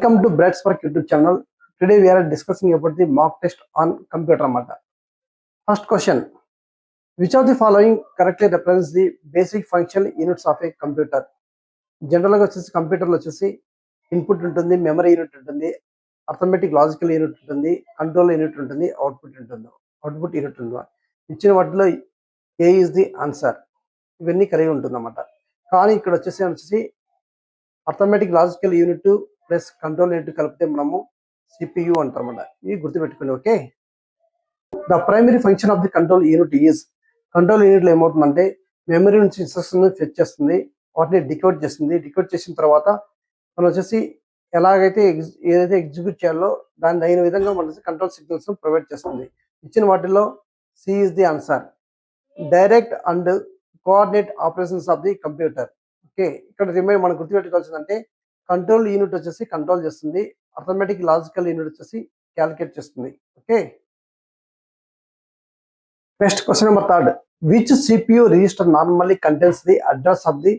Welcome to Brad Spark YouTube channel. Today we are discussing about the mock test on computer matter. First question: which of the following correctly represents the basic functional units of a computer? General గా వచ్చేసి computer లో వచ్చేసి input ఉంటుంది, memory unit ఉంటుంది, arithmetic logical unit ఉంటుంది, control unit ఉంటుంది, output unit ఉంటుంది. ఇచ్చిన వాటిలో ఏ ఈజ్ ది ఆన్సర్. ఇవన్నీ కలిగి ఉంటుంది అన్నమాట. కానీ ఇక్కడ వచ్చేసి arithmetic logical unit plus control unit కలిపితే మనము సిపియు అంటారన్నమాట. ఇవి గుర్తుపెట్టుకోండి. Okay, the primary function of the control unit is, control unit లో ఏమవుతుందంటే మెమరీ నుంచి ఇన్స్ట్రక్షన్ ఫెచ్ చేస్తుంది, వాటిని డికోడ్ చేస్తుంది. డికోడ్ చేసిన తర్వాత మనం వచ్చేసి ఎలాగైతే ఏదైతే ఎగ్జిక్యూట్ చేయాలో దాని అయిన విధంగా మన కంట్రోల్ సిగ్నల్స్ ప్రొవైడ్ చేస్తుంది. ఇచ్చిన వాటిలో C is the answer. Direct and coordinate operations of the computer. Okay, ఇక్కడ రిమైన్ మనం గుర్తుపెట్టుకోవాల్సిందంటే కంట్రోల్ యూనిట్ వచ్చేసి కంట్రోల్ చేస్తుంది, అర్థమెటిక్ లాజికల్ యూనిట్ వచ్చేసి క్యాలిక్యులేట్ చేస్తుంది. Okay, next question number 3. Which CPU register normally contains the address of the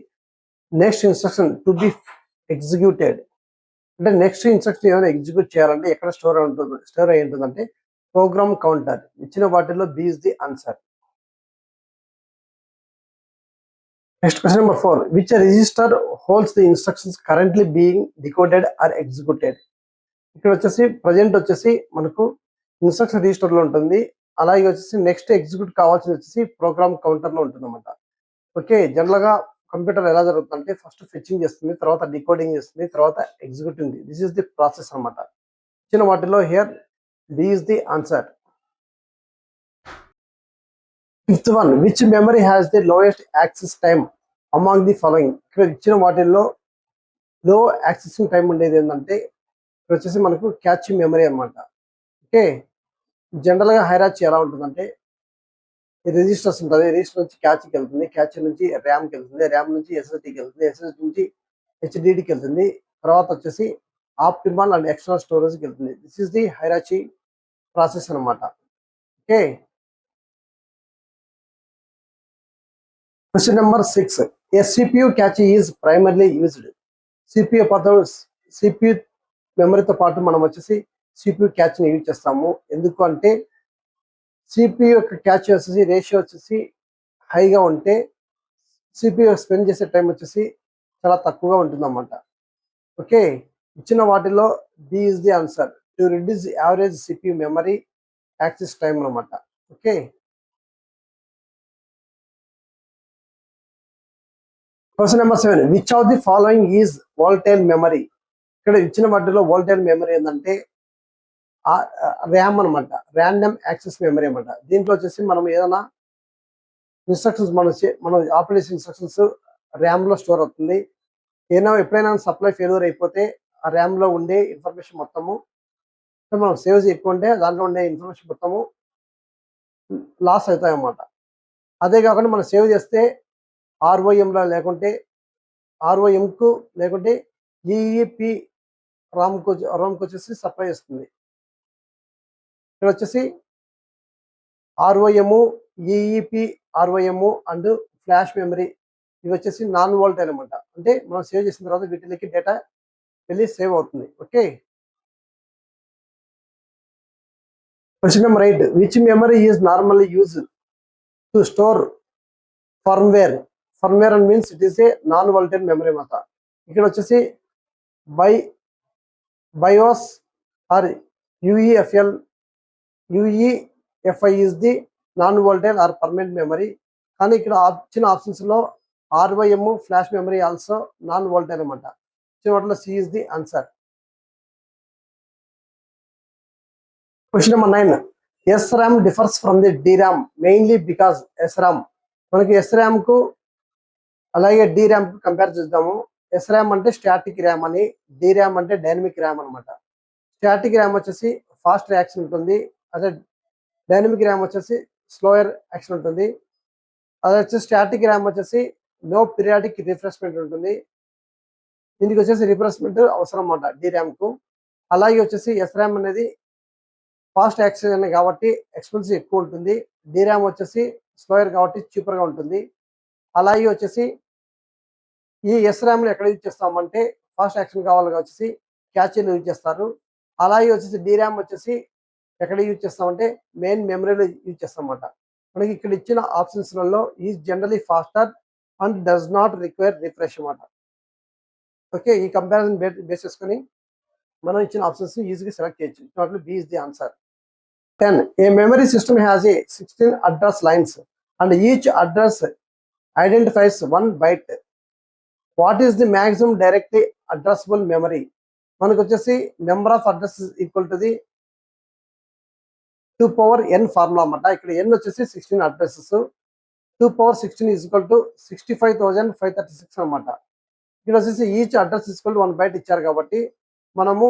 next instruction to be executed. అంటే next instruction ఏమైనా execute చేయాలంటే ఎక్కడ స్టోర్ అయి ఉంటుందంటే ప్రోగ్రామ్ కౌంటర్. ఇచ్చిన వాటిలో B is the answer. Next question number 4. Which register holds the instructions currently being decoded or executed. ఇక్కడ వచ్చేసి ప్రజెంట్ వచ్చేసి మనకు ఇన్స్ట్రక్షన్ రిజిస్టర్ లో ఉంటుంది, అలాగే వచ్చేసి నెక్స్ట్ ఎగ్జిక్యూట్ కావాల్సింది వచ్చేసి ప్రోగ్రామ్ కౌంటర్ లో ఉంటుంది అన్నమాట. ఓకే, జనరల్ గా కంప్యూటర్ ఎలా జరుగుతుందంటే ఫస్ట్ ఫెచింగ్ చేస్తుంది, తర్వాత డికోడింగ్ చేస్తుంది, తర్వాత executing. This is the process అన్నమాట. ఇచ్చిన వాటిలో here B is the answer. Fifth one, which memory has the lowest access time among the following. ఇక్కడ ఇచ్చిన వాటిల్లో లో యాక్సెసింగ్ టైం ఉండేది ఏంటంటే ఇక్కడ వచ్చేసి మనకు క్యాచ్ మెమరీ అన్నమాట. ఓకే, జనరల్ గా హైరార్కీ ఎలా ఉంటుందంటే రిజిస్టర్స్ ఉంటుంది, రిజిస్టర్ నుంచి క్యాచ్కి వెళ్తుంది, క్యాచ్ నుంచి ర్యామ్కి వెళ్తుంది, ర్యామ్ నుంచి ఎస్ఎస్డికి వెళ్తుంది, ఎస్ఎస్డి నుంచి హెచ్డిడికి వెళ్తుంది, తర్వాత వచ్చేసి ఆప్టిమల్ అండ్ ఎక్స్టర్నల్ స్టోరేజ్కి వెళ్తుంది. This is the hierarchy process అనమాట. Okay, question number 6. A CPU cache is primarily used. CPU మెమరీతో పాటు మనం వచ్చేసి సిపియు క్యాచ్ని యూజ్ చేస్తాము. ఎందుకు అంటే సిపియు యొక్క క్యాచ్ వచ్చేసి రేషియో వచ్చేసి హైగా ఉంటే సిపియు స్పెండ్ చేసే టైం వచ్చేసి చాలా తక్కువగా ఉంటుంది అన్నమాట. ఓకే, ఇచ్చిన వాటిలో B is the answer. To reduce average CPU memory access time అన్నమాట. Okay, question number 7. Which of the following is volatile memory. ఇక్కడ ఇచ్చిన వాటిలో వాలటైల్ మెమరీ ఏంటంటే ర్యామ్ అనమాట, ర్యాండమ్ యాక్సెస్ మెమరీ అనమాట. దీంట్లో వచ్చేసి మనం ఏదైనా ఇన్స్ట్రక్షన్స్ మనం ఆపరేషన్ ఇన్స్ట్రక్షన్స్ ర్యామ్ లో స్టోర్ అవుతుంది. ఎప్పుడైనా సప్లై ఫెయిల్యూర్ అయిపోతే ఆ ర్యామ్ లో ఉండే ఇన్ఫర్మేషన్ మొత్తము మనం సేవ్ ఎక్కువ ఉంటే దాంట్లో ఉండే ఇన్ఫర్మేషన్ మొత్తము లాస్ అవుతాయి అన్నమాట. అదే కాకుండా మనం సేవ్ చేస్తే ఆర్ఓఎంలో లేకుంటే ఆర్ఓఎంకు లేకుంటే ఈఈపి రామ్కి వచ్చేసి సప్లై చేస్తుంది. ఇక్కడ వచ్చేసి ROM, EEPROM and flash memory ఇవి వచ్చేసి నాన్ వాలటైల్ అనమాట. అంటే మనం సేవ్ చేసిన తర్వాత వీటికి డేటా వెళ్ళి సేవ్ అవుతుంది. Okay, question number 8. Which memory is normally use to store firmware. Firmware and means it is a non volatile memory అన్నమాట. ఇక్కడ వచ్చేసి BIOS or UEFI is the non volatile or permanent memory. కానీ ఇక్కడ ఇచ్చిన options లో ROM, flash memory also non volatile అనమాట. ఇచ్చిన వాటిలో C is the answer. Question number 9. SRAM differs from the DRAM mainly because SRAM మనకి SRAM కు అలాగే DRAM కు కంపేర్ చేద్దాము. SRAM అంటే స్టాటిక్ ర్యామ్ అని, DRAM అంటే డైనమిక్ ర్యామ్ అనమాట. స్టాటిక్ ర్యామ్ వచ్చేసి ఫాస్ట్ రియాక్షన్ ఉంటుంది, అదే డైనమిక్ ర్యామ్ వచ్చేసి స్లోయర్ యాక్షన్ ఉంటుంది. అదే వచ్చేసి స్టాటిక్ ర్యామ్ వచ్చేసి నో పీరియాడిక్ రిఫ్రెష్మెంట్ ఉంటుంది. దీనికి వచ్చేసి రిఫ్రెష్మెంట్ అవసరం అన్నమాట DRAM కు. అలాగే వచ్చేసి SRAM అనేది ఫాస్ట్ యాక్షన్ కాబట్టి ఎక్స్పెన్సివ్ ఎక్కువ ఉంటుంది, DRAM వచ్చేసి స్లోయర్ కాబట్టి చీపర్ గా ఉంటుంది. అలాగే వచ్చేసి ఈ SRAM ఎక్కడ యూజ్ చేస్తామంటే ఫాస్ట్ యాక్షన్ కావాలి వచ్చేసి క్యాచ్లో యూజ్ చేస్తారు. అలాగే వచ్చేసి DRAM వచ్చేసి ఎక్కడ యూజ్ చేస్తామంటే మెయిన్ మెమరీలో యూజ్ చేస్తాం అన్నమాట. మనకి ఇక్కడ ఇచ్చిన ఆప్షన్స్లలో is generally faster and does not require refresh అన్నమాట. ఓకే, ఈ కంపారిజన్ బేస్ చేసుకొని మనం ఇచ్చిన ఆప్షన్స్ ఈజీగా సెలెక్ట్ చేయొచ్చు. Total B is the answer. 10. A memory system has a 16 address lines and each address identifies 1 byte. What is the maximum directly addressable memory? మనకు వచ్చేసి number of address equal to the 2 power n formula అన్నమాట. ఇక్కడ n వచ్చేసి 16 addresses, 2 power 16 is equal to 65,536 అనమాట. ఇక్కడ వచ్చేసి each address equal to 1 byte ఇచ్చారు కాబట్టి మనము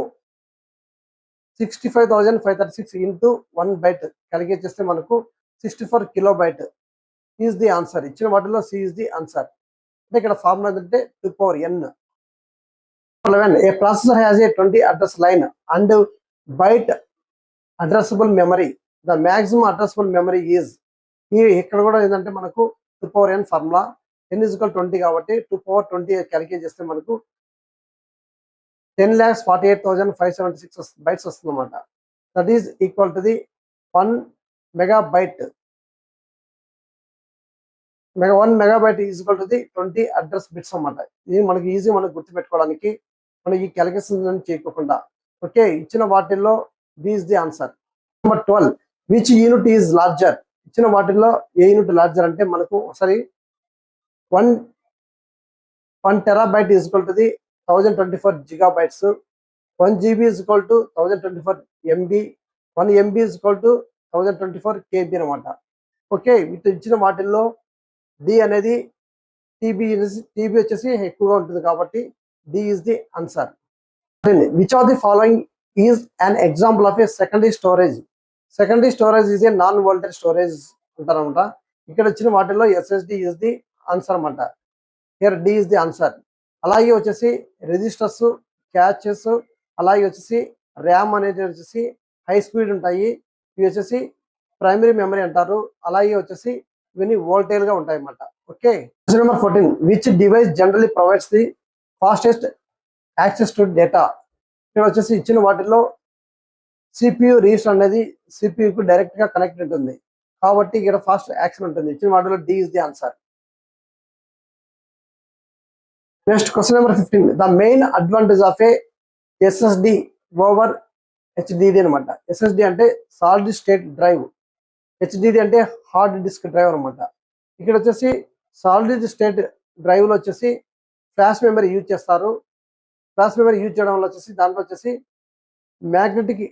65,536 ఇంటూ 1 బైట్ క్యాలిక్యులేట్ చేస్తే మనకు 64 కిలోబైట్ ఈజ్ ది ఆన్సర్. ఇచ్చిన వాటిలో సి ఈజ్ ది ఆన్సర్. అంటే ఇక్కడ ఫార్ములా ఏంటంటే 2 power n. 11. A processor has a 20 address line and byte addressable memory. The maximum addressable memory is, ఇక్కడ కూడా ఏంటంటే మనకు 2 power n formula, n is equal 20 కాబట్టి 2 power 20 క్యాలిక్యులేట్ చేస్తే మనకు 10,48,576 బైట్స్ వస్తుంది అనమాట. That is equal to the 1 megabyte. 1 megabyte is equal to the 20 address bits అన్నమాట. ఇది మనకి ఈజీ మనకు గుర్తుపెట్టుకోవడానికి మనం ఈ క్యాలిక్యులేషన్ చేయకోకుండా. ఓకే, ఇచ్చిన వాటిల్లో B is the answer. Number 12. Which unit is larger? ఇచ్చిన వాటిల్లో ఏ యూనిట్ లార్జర్ అంటే మనకు ఒకసారి 1 terabyte is equal to the 1024 gigabytes, 1 GB is equal to 1024 MB, 1 MB is equal to 1024 KB అనమాట. ఓకే, వీటి ఇచ్చిన వాటిల్లో డి అనేది టీబీ వచ్చేసి ఎక్కువగా ఉంటుంది కాబట్టి D is the answer. Which of the following is an example of a secondary storage? Secondary storage is a non volatile storage అంటారనమాట. ఇక్కడ వచ్చిన వాటిల్లో SSD ఈజ్ ది ఆన్సర్ అనమాట. Here D is the answer. అలాగే వచ్చేసి registers, catches, అలాగే వచ్చేసి RAM అనేది వచ్చేసి హై స్పీడ్ ఉంటాయి. ఇవి వచ్చేసి ప్రైమరీ మెమరీ అంటారు. అలాగే వచ్చేసి ఇవన్నీ వోల్టైల్ గా ఉంటాయి అన్నమాట. Okay, number 14. Which device generally provides the fastest access to data? ఇక్కడ వచ్చేసి ఇచ్చిన వాటిల్లో CPU రిజిస్టర్ అనేది CPU కు డైరెక్ట్ గా కనెక్ట్ ఉంటుంది కాబట్టి ఇక్కడ ఫాస్ట్ యాక్సెస్ ఉంటుంది. ఇచ్చిన వాటిలో D is the answer. Next question number 15. The main advantage of a SSD over HDD అనమాట. SSD అంటే సాలిడ్ స్టేట్ డ్రైవ్, HDD అంటే హార్డ్ డిస్క్ డ్రైవ్ అనమాట. ఇక్కడ వచ్చేసి సాలిడ్ స్టేట్ డ్రైవ్ లో వచ్చేసి ఫ్లాష్ మెమరీ యూజ్ చేస్తారు. ఫ్లాష్ మెమరీ యూజ్ చేయడం వల్ల వచ్చేసి దాంట్లో వచ్చేసి మ్యాగ్నెటిక్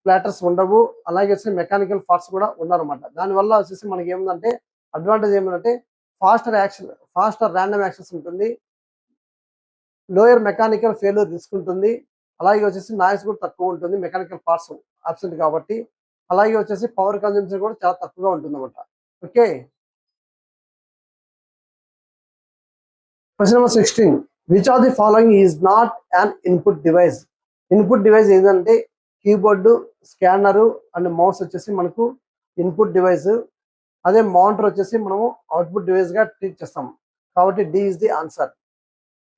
ప్లాటర్స్ ఉండవు, అలాగే వచ్చేసి మెకానికల్ పార్ట్స్ కూడా ఉన్నారన్నమాట. దానివల్ల వచ్చేసి మనకి ఏముందంటే అడ్వాంటేజ్ ఏమిటంటే ఫాస్టర్ ర్యాండమ్ యాక్సెస్ ఉంటుంది, లోయర్ మెకానికల్ ఫెయిల్యూర్ రిస్క్ ఉంటుంది, అలాగే వచ్చేసి నాయిస్ కూడా తక్కువ ఉంటుంది, మెకానికల్ పార్ట్స్ అబ్సెంట్ కాబట్టి. అలాగే వచ్చేసి పవర్ కన్జంప్షన్ కూడా చాలా తక్కువగా ఉంటుంది అనమాట. Okay, question number 16. Which of the following is not an input device? Input device ఏంటంటే కీబోర్డు, స్కానరు అండ్ మౌస్ వచ్చేసి మనకు ఇన్పుట్ డివైస్. అదే మానిటర్ వచ్చేసి మనము అవుట్పుట్ డివైస్ గా ట్రీట్ చేస్తాం కాబట్టి D is the answer.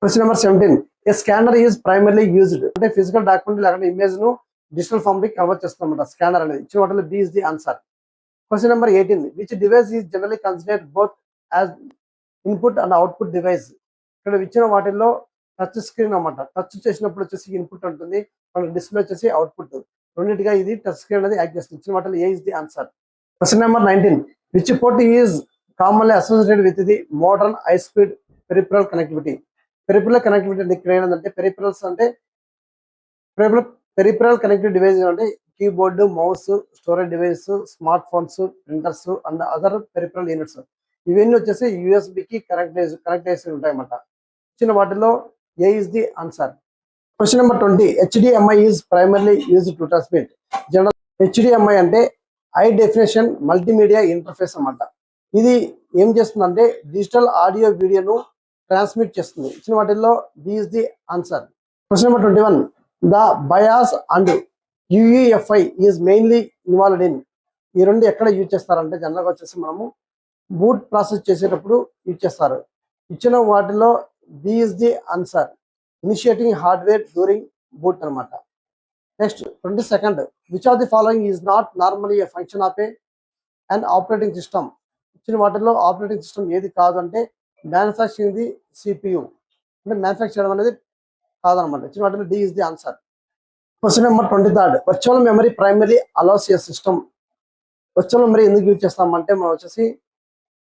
Question number 17. A scanner is primarily used? అంటే ఫిజికల్ డాక్యుమెంట్ లేకపోతే ఇమేజ్ ను డిజిటల్ ఫార్మ్ కి కన్వర్ట్ చేస్తాం అన్నమాట స్కానర్ అనేది. ఇచ్చిన వాటిలో B is the answer. Question number 18. Which device is generally considered both as input and output device? ఇక్కడ ఇచ్చిన వాటిల్లో టచ్ స్క్రీన్ అన్నమాట. టచ్ చేసినప్పుడు వచ్చేసి ఇన్పుట్ ఉంటుంది, మనకి డిస్ప్లే వచ్చేసి అవుట్పుట్. రెండింటిగా ఇది టచ్ స్క్రీన్ అనేది యాక్ట్ చేస్తుంది. ఇచ్చిన వాటిలో A is the answer. Question number 19. Which port is commonly associated with the modern high speed peripheral connectivity? Peripheral connectivity అంటే ఇక్కడ ఏంటంటే పెరిఫెరల్స్ అంటే పెరిఫెరల్ కనెక్టివిటీ డివైస్ అంటే keyboard, mouse, storage device, smart phones, printers and other peripheral units. ఇవన్నీ వచ్చేసి యూఎస్బికి connect చేసి ఉంటాయి అన్నమాట. ఇచ్చిన వాటిలో A is the answer. Question number 20. HDMI is primarily use to transmit general. HDMI అంటే హై డెఫినేషన్ మల్టీమీడియా ఇంటర్ఫేస్ అన్నమాట. ఇది ఏం చేస్తుందంటే డిజిటల్ ఆడియో వీడియోను ట్రాన్స్మిట్ చేస్తుంది. ఇచ్చిన వాటిల్లో B is the answer. Question number 21. The BIOS and UEFI is mainly involved in. ఈ రెండు ఎక్కడ యూజ్ చేస్తారంటే జనరల్గా వచ్చేసి మనము బూట్ ప్రాసెస్ చేసేటప్పుడు యూజ్ చేస్తారు. ఇచ్చిన వాటిలో B is the answer. Initiating hardware during boot అనమాట. Next 22nd, which of the following is not normally a function of an operating system. ఇచ్చిన వాటిల్లో ఆపరేటింగ్ సిస్టమ్ ఏది కాదు అంటే మ్యానుఫ్యాక్చరింగ్ ది CPU, అంటే మ్యానుఫ్యాక్చర్ చేయడం అనేది కాదనమాట. ఇచ్చిన వాటిలో D is the answer. Question number 23rd, virtual memory primary allows a system. Virtual memory ఎందుకు యూజ్ చేస్తామంటే మనం వచ్చేసి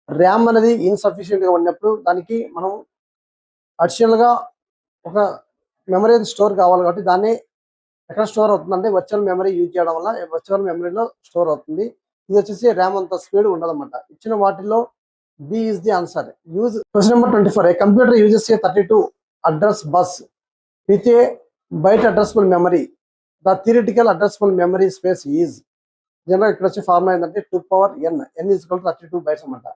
ర్యామ్ అనేది ఇన్సఫిషియెంట్ గా ఉన్నప్పుడు దానికి మనం అడిషనల్ గా ఒక మెమరీ స్టోర్ కావాలి కాబట్టి దాన్ని ఎక్కడ స్టోర్ అవుతుందంటే వర్చువల్ మెమరీ యూజ్ చేయడం వల్ల వర్చువల్ మెమరీలో స్టోర్ అవుతుంది. ఇది వచ్చేసి ర్యామ్ అంత స్పీడ్ ఉండదన్నమాట. ఇచ్చిన వాటిలో B is the answer. Use question number 24, a computer uses a 32 address bus with a byte addressable memory. The theoretical addressable memory space is. General ఇక్కడ వచ్చే ఫార్ములా ఏంటంటే 2n, n is equal to 32 bytes అనమాట.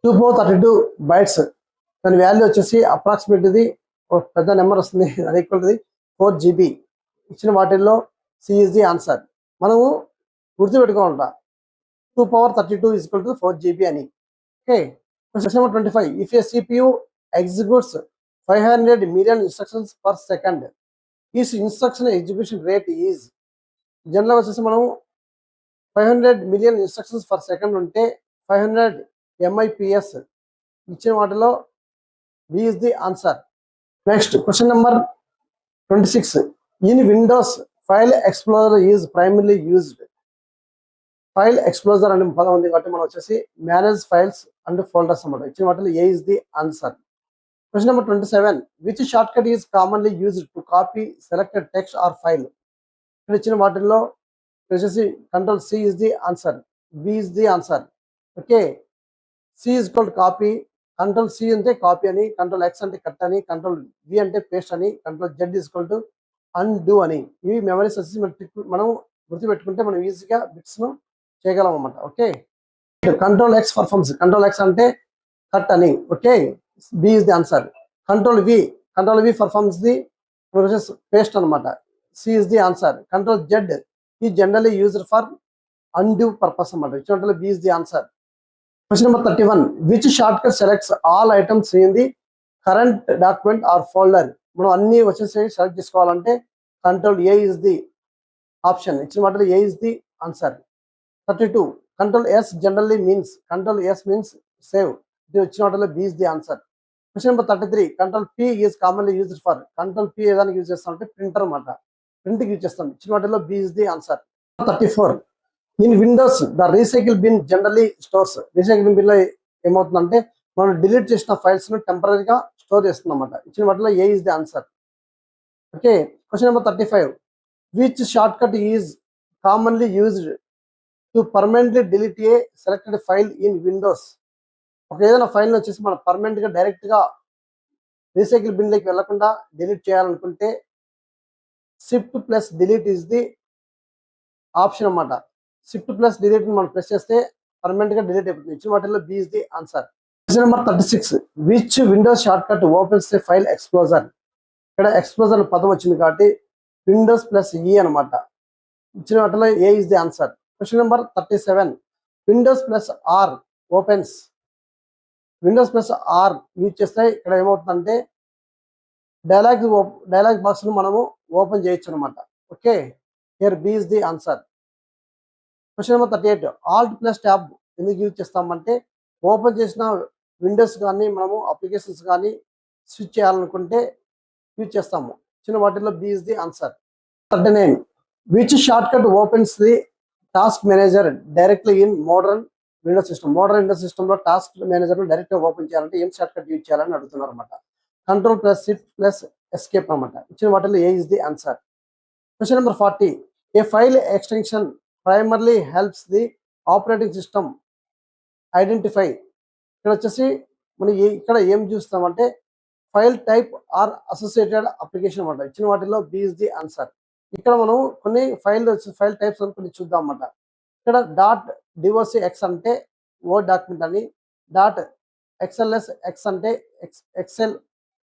2 bytes దాని value వచ్చేసి approximate ఇది ఒక పెద్ద number వస్తుంది, అది ఈక్వల్ టు 4 GB. ఇచ్చిన వాటిల్లో సి ఇస్ ది ఆన్సర్. మనము గుర్తుపెట్టుకోవాలంట 2 ఈజ్ ఈక్వల్ టు 4 GB అని. Okay, question number 25, if A CPU executes 500 million instructions per second, ఈ ఇన్స్ట్రక్షన్ ఎగ్జిక్యూషన్ రేట్ ఈజ్. జనరల్గా వచ్చేసి మనం 500 million ఇన్స్ట్రక్షన్స్ పర్ సెకండ్ ఉంటే 500 MIPS. ఇచ్చిన వాటిలో B is the answer. Next question number 26, in Windows file explorer is primarily used. File explorer అనే పదం ఉంది కాబట్టి మనం వచ్చేసి మేనేజ్ ఫైల్స్ అండ్ ఫోల్డర్స్ అన్నమాట. ఇచ్చిన వాటిలో A is the answer. Question number 27, which shortcut is commonly used to copy selected text or file. ఇక్కడ ఇచ్చిన వాటిల్లో వచ్చేసి control C is the answer. B is the answer. Okay, C is equal to copy, control C అంటే copy అని, control X అంటే cut అని, control V అంటే paste అని, control Z is equal to undo అని. ఇవి మెమరీస్ వచ్చేసి మనం గుర్తుపెట్టుకుంటే మనం ఈజీగా బిట్స్ ను చేయగలం అన్నమాట. Okay, control X performs, control X అంటే కట్ అని. Okay, B is the answer. Control V performs the paste అనమాట. C is the answer. Control Z is generally used for undo purpose అన్నమాట. ఇచ్చిన B is the answer. Question number 31, which shortcut selects all items in the current document or folder. మనం అన్ని వచ్చేసి select చేసుకోవాలంటే control A is the option. ఇచ్చిన వాటిలో A is the answer. 32, control S generally means, control S means save. ఇది వచ్చిన వాటిలో B is the answer. Question number 33, control P is commonly used for. Control P ఏదానికి use చేస్తాం అంటే printer అనమాట. ప్రింట్కి యూజ్ చేస్తాం. ఇచ్చిన వాటిలో B is the answer. 34, in Windows the recycle bin generally stores. Recycle bin లో ఏమవుతుందంటే మనం డిలీట్ చేసిన ఫైల్స్ ను టెంపరీగా స్టోర్ చేస్తుంది అనమాట. ఇచ్చిన వాటిలో A is the answer. Okay, question number 35, which shortcut is commonly used to permanently delete A selected file in Windows. ఒక ఏదైనా ఫైల్ వచ్చేసి మనం పర్మనెంట్ గా డైరెక్ట్ గా రీసైకిల్ బిన్ లోకి వెళ్లకుండా డిలీట్ చేయాలనుకుంటే shift plus delete is the option అన్నమాట. షిఫ్ట్ ప్లస్ డిలీట్ మనం ప్రెస్ చేస్తే పర్మనెంట్ గా డిలీట్ అయిపోతుంది. ఇచ్చిన వాటిలో B is the answer. Question number 36, which Windows shortcut opens the file explorer. ఇక్కడ ఎక్స్ప్లోజర్ పదం వచ్చింది కాబట్టి విండోస్ ప్లస్ ఈ అనమాట. ఇచ్చిన వాటిలో A is the answer. Question number 37, Windows plus R opens. Windows plus R use చేస్తే ఇక్కడ ఏమవుతుందంటే డైలాగ్ బాక్స్ ను మనము ఓపెన్ చేయొచ్చు అనమాట. Okay, here B is the answer. Question number 38, alt plus tab ఎందుకు యూజ్ చేస్తామంటే ఓపెన్ చేసిన విండోస్ కానీ మనము అప్లికేషన్స్ కానీ స్విచ్ చేయాలనుకుంటే యూజ్ చేస్తాము. చిన్న వాటిల్లో B is the answer. 39, which shortcut opens the task manager directly in modern window system. Modern window system లో టాస్క్ మేనేజర్ డైరెక్ట్ గా ఓపెన్ చేయాలంటే ఏం షార్ట్ కట్ యూజ్ చేయాలని అడుగుతున్నారు అనమాట. Control plus shift plus escape అనమాట. ఇచ్చిన వాటిల్లో A is the answer. Question number 40, a file extension primarily helps the operating system identify. ఇక్కడ వచ్చేసి మనం ఇక్కడ ఏం చూస్తామంటే file type or associated application అనమాట. ఇచ్చిన వాటిలో బి ఇస్ ది ఆన్సర్. ఇక్కడ మనం కొన్ని ఫైల్ టైప్స్ అని కొన్ని చూద్దాం అన్నమాట. ఇక్కడ డాట్ డివోసి ఎక్స్ అంటే వర్డ్ డాక్యుమెంట్ అని, డాట్ ఎక్స్ఎల్ఎస్ ఎక్స్ అంటే ఎక్సెల్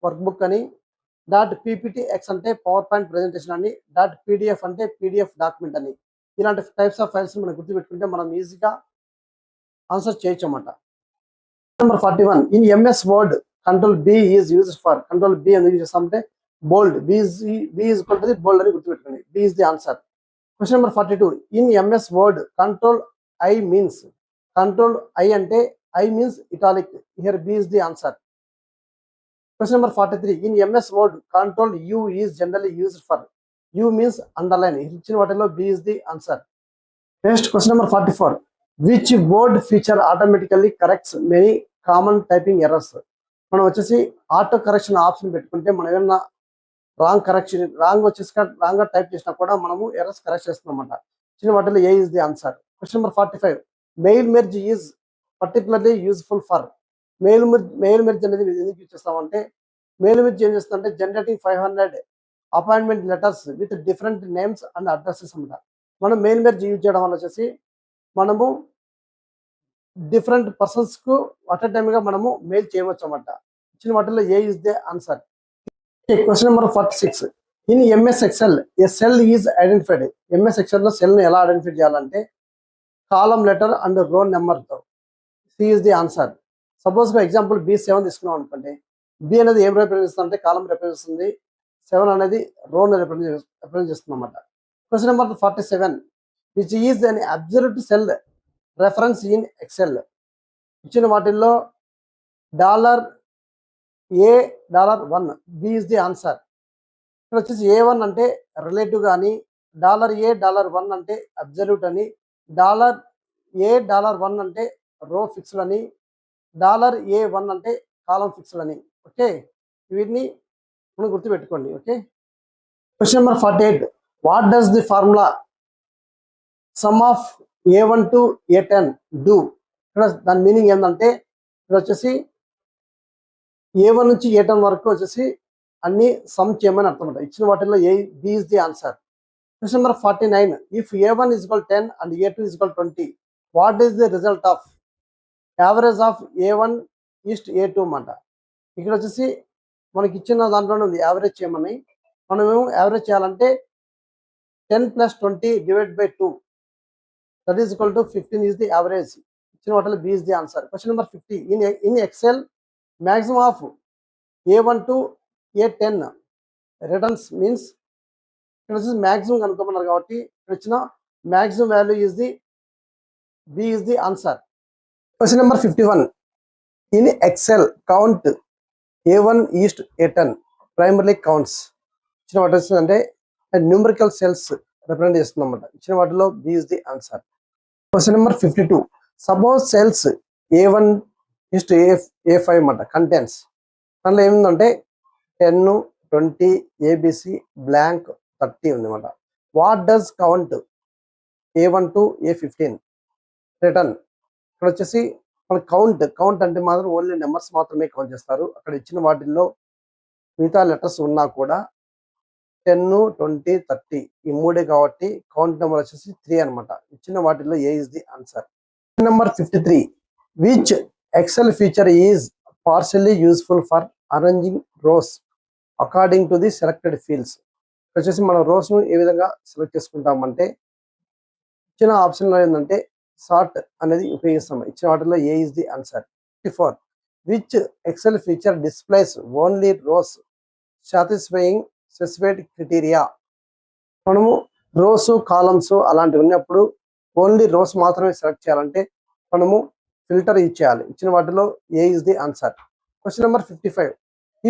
వర్క్ బుక్ అని, డాట్ పీపీటీ ఎక్స్ అంటే పవర్ పాయింట్ ప్రెజెంటేషన్ అని, డాట్ పీడిఎఫ్ అంటే పీడిఎఫ్ డాక్యుమెంట్ అని. ఇలాంటి టైప్స్ ఆఫ్ ఫైల్స్ మనం గుర్తుపెట్టుకుంటే మనం ఈజీగా ఆన్సర్ చేయొచ్చు అన్నమాట. Number 41, in MS Word control B is used for. Control B ఎందుకు యూజ్ చేస్తామంటే bold, B is equal to the bold అని గుర్తుపెట్టుకోండి. B is the answer. Question number 42. In MS Word control I means, control I అంటే I means italic, here B is the answer. Question number 43. In MS Word, control U is generally used for. U means underline. ఇచ్చిన వాటిలో B is the answer. Next, question number 44. Which word feature automatically corrects many common typing errors? మనం వచ్చేసి auto correction option పెట్టుకుంటే మనం ఏమన్నా wrong గా type చేసినా కూడా మనము ఎర్రర్స్ కరెక్ట్ చేస్తున్నాం అన్నమాట. ఇచ్చిన వాటిలో A is the answer. Question number 45. Mail merge is particularly useful for. Mail merge అనేది ఎందుకు యూజ్ చేస్తామంటే, మెయిల్ మెర్జ్ ఏం చేస్తుందంటే generating 500 appointment letters with different names and addresses అన్నమాట. మనం మెయిల్ మెర్జ్ యూజ్ చేయడం వల్ల వచ్చేసి మనము డిఫరెంట్ పర్సన్స్ కు అట్ ఎ టైమ్ గా మనము మెయిల్ చేయవచ్చు అన్నమాట. ఇచ్చిన వాటిలో A is the answer. Question number 46. In MS Excel A cell is identified. MS Excel లో సెల్ ని ఎలా ఐడెంటిఫై చేయాలంటే కాలం లెటర్ అండ్ రోల్ నెంబర్ తో. C is the answer. Suppose గా ఎగ్జాంపుల్ B7 తీసుకున్నాం అనుకోండి. బి అనేది ఏం రిప్రజెంట్ చేస్తుంది అంటే కాలం రిప్రజెంట్ చేస్తుంది, 7 అనేది రోన్ రిప్రజెంట్ చేస్తుంది అన్నమాట. Question number 47. Which is an absolute cell reference in Excel. ఇచ్చిన వాటిల్లో $A$1 B is the answer. ఇక్కడ వచ్చేసి A1 అంటే రిలేటివ్ కానీ, $A$1 అంటే అబ్సల్యూట్ అని, $A$1 అంటే రో ఫిక్స్డ్ అని, $A1 అంటే కాలం ఫిక్స్డ్ అని. ఓకే, వీటిని మనం గుర్తుపెట్టుకోండి. Okay. Question number 48. What does the formula some of A1 to A10 do. ఇక్కడ దాని మీనింగ్ ఏంటంటే ఇక్కడ వచ్చేసి A1 నుంచి A10 వరకు వచ్చేసి అన్ని సమ్ చేయమని అర్థం అంట. ఇచ్చిన వాటిల్లో B is the answer. Question number 49. If A1 is equal 10 and A2 is equal 20, what is the result of average of A1 east A2 అన్నమాట. ఇక్కడ వచ్చేసి మనకి ఇచ్చిన దాంట్లోనే ఉంది యావరేజ్ చేయమని. మనమేమో యావరేజ్ చేయాలంటే 10 + 20 / 2 that is equal to 15 is the average. ఇచ్చిన వాటిలో B is the answer. Question number 50. In Excel maximum of A1 to A10 returns means, ఇక్కడ వచ్చేసి మ్యాక్సిమం కనుక్కోమన్నారు కాబట్టి ఇక్కడ ఇచ్చిన maximum value is the B is the answer. Question number 51. In Excel, count A1 east A10 primarily counts. ఇచ్చిన వాటి అంటే numerical cells represent చేస్తుంది అన్నమాట. ఇచ్చిన వాటిలో B is the answer. Question number 52. Suppose cells A1 east A5 అన్నమాట contents. దాంట్లో ఏముందంటే 10, 20, ABC, బ్లాంక్ 30 ఉంది అన్నమాట. What does count A1 to A15 return. ఇక్కడ వచ్చేసి మన కౌంట్ అంటే మాత్రం ఓన్లీ నెంబర్స్ మాత్రమే కౌంట్ చేస్తారు. అక్కడ ఇచ్చిన వాటిల్లో మిగతా లెటర్స్ ఉన్నా కూడా 10, 20, 30 ఈ మూడే కాబట్టి కౌంట్ నెంబర్ వచ్చేసి 3 అనమాట. ఇచ్చిన వాటిల్లో A is the answer. Number 53. Which Excel feature is partially useful for arranging rows according to the selected fields. వచ్చేసి మనం రోస్ ను ఏ విధంగా సెలెక్ట్ చేసుకుంటామంటే ఇచ్చిన ఆప్షన్ లో ఏంటంటే సార్ట్ అనేది ఉపయోగిస్తాం. ఇచ్చిన వాటిలో A is the answer. 54. Which Excel feature displays only rows satisfying specified criteria. మనము రోస్ కాలమ్స్ అలాంటివి ఉన్నప్పుడు ఓన్లీ రోస్ మాత్రమే సెలెక్ట్ చేయాలంటే మనము ఫిల్టర్ యూజ్ చేయాలి. ఇచ్చిన వాటిలో A is the answer. Question number 55.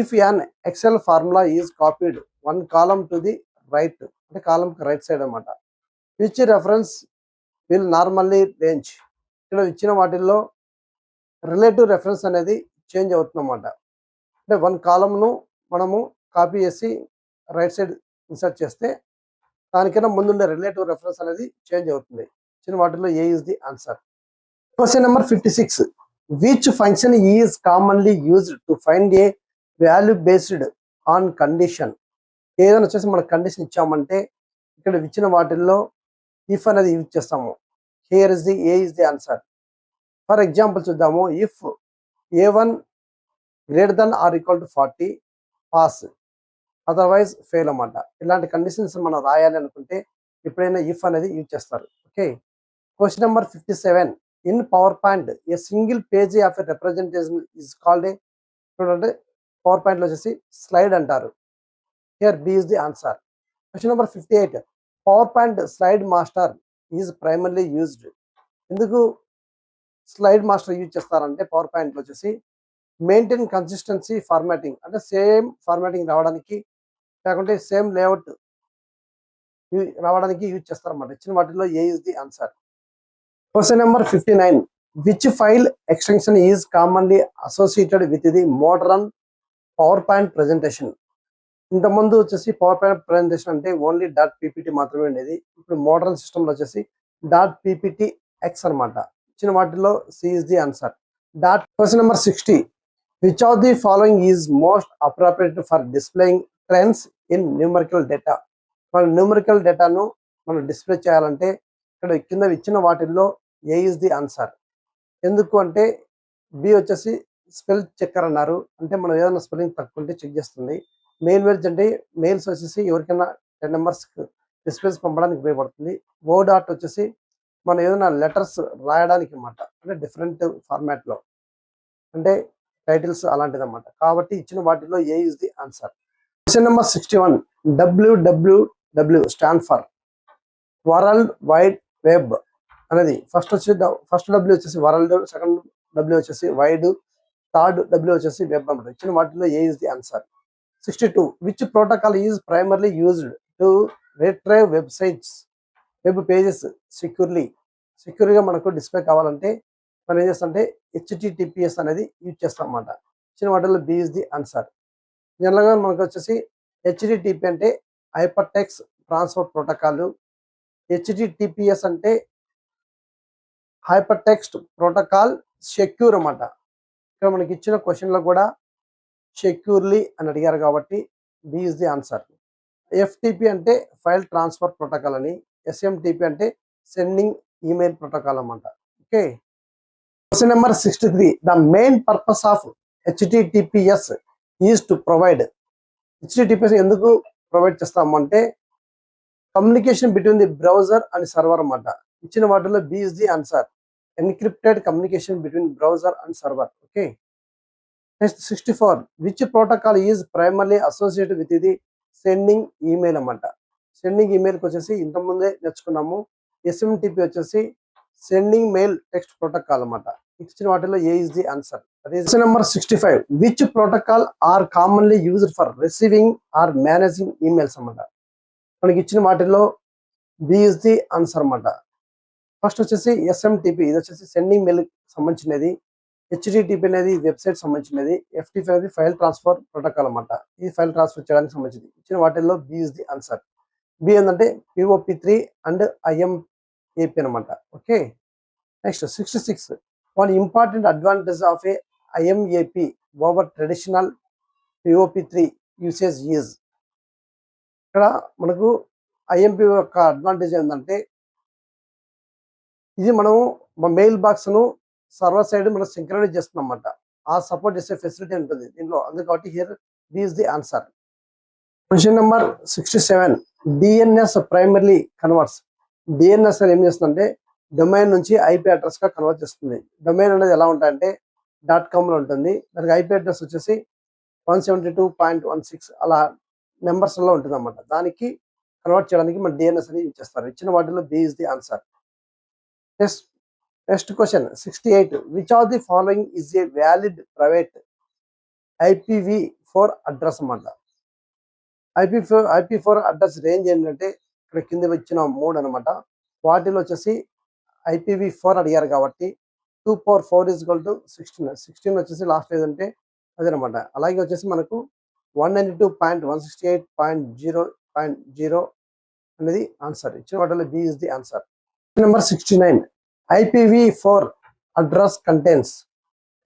If an Excel formula is copied 1 column to the right, అంటే కాలమ్ కి రైట్ సైడ్ అనమాట, which reference will normally range. ఇక్కడ ఇచ్చిన వాటిల్లో రిలేటివ్ రెఫరెన్స్ అనేది చేంజ్ అవుతుంది అన్నమాట. అంటే 1 కాలమ్ను మనము కాపీ చేసి రైట్ సైడ్ ఇన్సర్ట్ చేస్తే దానికైనా ముందుండే రిలేటివ్ రెఫరెన్స్ అనేది చేంజ్ అవుతుంది. ఇచ్చిన వాటిల్లో A is the answer. Question number 56. Which function is commonly used to find a value based on condition. ఏదైనా వచ్చేసి మన కండిషన్ ఇచ్చామంటే ఇక్కడ ఇచ్చిన వాటిల్లో ఇఫ్ అనేది యూజ్ చేస్తాము. Here is the A is the answer. For example చూద్దాము. If A1 > 40 pass, otherwise fail అన్నమాట. ఇలాంటి కండిషన్స్ మనం రాయాలి అనుకుంటే ఎప్పుడైనా ఇఫ్ అనేది యూజ్ చేస్తారు. Okay. Question number 57. In PowerPoint a single page of a representation is called a, చూడండి పవర్ పాయింట్ లో వచ్చేసి స్లైడ్ అంటారు. Here B is the answer. Question number 58. PowerPoint slide master is primarily used. ఎందుకు slide master use చేస్తారంటే PowerPoint లో వచ్చేసి maintain consistency formatting, అంటే same formatting రావడానికి లేకుంటే సేమ్ లేఅవుట్ రావడానికి యూజ్ చేస్తారన్నమాట. ఇచ్చిన వాటిలో A is the answer. Question number 59. Which file extension is commonly associated with the modern power point presentation. ఇంతకుముందు వచ్చేసి పవర్ పాయింట్ ప్రెజెంటేషన్ అంటే ఓన్లీ డాట్ పీపీటీ మాత్రమే ఉండేది. ఇప్పుడు మోడరన్ సిస్టంలో వచ్చేసి డాట్ పీపీటీ ఎక్స్ అనమాట. ఇచ్చిన వాటిలో C is the answer. Question number 60. Which of the following is most appropriate for displaying trends in numerical data. మన న్యూమరికల్ డేటాను మనం డిస్ప్లే చేయాలంటే ఇక్కడ కింద ఇచ్చిన వాటిల్లో ఏ ఇస్ ది ఆన్సర్. ఎందుకు అంటే బి వచ్చేసి స్పెల్ చెక్కర్ అన్నారు, అంటే మనం ఏదైనా స్పెల్లింగ్ తక్కువ ఉంటే చెక్ చేస్తుంది. మెయిల్ వెర్జ్ అంటే మెయిల్స్ వచ్చేసి ఎవరికైనా 10 నెంబర్స్ డిస్ప్లేస్ పంపడానికి ఉపయోగపడుతుంది. ఓ డాట్ వచ్చేసి మనం ఏదైనా లెటర్స్ రాయడానికి అన్నమాట, అంటే డిఫరెంట్ ఫార్మాట్ లో, అంటే టైటిల్స్ అలాంటిది అన్నమాట. కాబట్టి ఇచ్చిన వాటిలో A is the answer. Question number 61. WWW stand for world wide web అనేది. ఫస్ట్ డబ్ల్యూ వచ్చేసి వరల్డ్, సెకండ్ డబ్ల్యూ వచ్చేసి వైడ్, థర్డ్ డబ్ల్యూ వచ్చేసి వెబ్ అన్నమాట. ఇచ్చిన వాటిలో A is the answer. 62. Which protocol is primarily used to retrieve web pages సెక్యూర్గా మనకు display కావాలంటే మనం ఏం చేస్తామంటే హెచ్టిటిపిఎస్ అనేది యూజ్ చేస్తాం అన్నమాట. ఇచ్చిన వాటిలో బి ఇస్ ది ఆన్సర్. జనరల్గా మనకు వచ్చేసి హెచ్టిటిపి అంటే hyper text transfer protocol, HTTPS అంటే హైపర్ టెక్స్ట్ ప్రోటోకాల్ సెక్యూర్ అన్నమాట. ఇక్కడ మనకి ఇచ్చిన క్వశ్చన్లో కూడా సెక్యూర్లీ అని అడిగారు కాబట్టి B is the answer. FTP అంటే ఫైల్ ట్రాన్స్ఫర్ ప్రోటోకాల్ అని, ఎస్ఎంటిపి అంటే సెండింగ్ ఈమెయిల్ ప్రోటోకాల్ అన్నమాట. Okay. Question number 63. The main purpose of HTTPS is to provide. HTTPS ఎందుకు ప్రొవైడ్ చేస్తామంటే communication between the browser and server అన్నమాట. ఇచ్చిన వాటిలో B is the answer. Encrypted communication between browser and server. Okay. Next 64. Which protocol is primarily associated with the sending email అన్నమాట. Sending ఈమెయిల్కి వచ్చేసి ఇంతకుముందే నేర్చుకున్నాము. SMTP వచ్చేసి సెండింగ్ మెయిల్ టెక్స్ట్ ప్రోటోకాల్ అన్నమాట. ఇచ్చిన వాటిలో A is the answer. Question number 65. Which protocol are commonly used for receiving or managing emails అన్నమాట. మనకి ఇచ్చిన వాటిల్లో బి ఇస్ ది ఆన్సర్ అన్నమాట. ఫస్ట్ వచ్చేసి ఎస్ఎంటిపి, ఇది వచ్చేసి సెండింగ్ మెయిల్ సంబంధించినది. హెచ్టిటిపి అనేది వెబ్సైట్ సంబంధించినది. ఎఫ్టిపి అనేది ఫైల్ ట్రాన్స్ఫర్ ప్రోటోకాల్ అన్నమాట. ఇది ఫైల్ ట్రాన్స్ఫర్ చేయడానికి సంబంధించింది. ఇచ్చిన వాటిల్లో B is the answer. B ఏంటంటే POP3 అండ్ IMAP అనమాట. Okay. Next 66. One important advantage of a IMAP over traditional POP3 usage is. ఇక్కడ మనకు IMP యొక్క అడ్వాంటేజ్ ఏంటంటే ఇది మనము మన మెయిల్ బాక్స్ ను సర్వర్ సైడ్ మనం సింక్రనైజ్ చేస్తున్నాం అన్నమాట. ఆ సపోర్ట్ చేసే ఫెసిలిటీ ఉంటుంది దీనిలో. అందుకని here B is the answer. Question number 67. DNS primarily converts. DNS ఏం చేస్తుందంటే డొమైన్ నుంచి ఐపీ అడ్రస్ గా కన్వర్ట్ చేస్తుంది. డొమైన్ అనేది ఎలా ఉంటాయంటే .com లో ఉంటుంది. దానికి ఐపీ అడ్రస్ వచ్చేసి 172.16 అలా నెంబర్స్ లో ఉంటుంది అన్నమాట. దానికి కన్వర్ట్ చేయడానికి మన డిఎన్ఎస్ అనేది యూజ్ చేస్తారు. ఇచ్చిన వాటిలో B is the answer. Next question 68. Which of the following is a valid private IPv4 address అన్నమాట. IP4 అడ్రస్ రేంజ్ ఏంటంటే ఇక్కడ కింద వచ్చిన 3 అనమాట. వాటిలో వచ్చేసి IPv4 అడిగారు కాబట్టి 2 power 4 is equal to 16. 16 వచ్చేసి లాస్ట్ ఏదంటే అదేనమాట. అలాగే వచ్చేసి మనకు 192.168.0.0 అనేది ఆన్సర్. ఇచ్చిన వాటిలో B is the answer. Number 69. IPv4 address contains.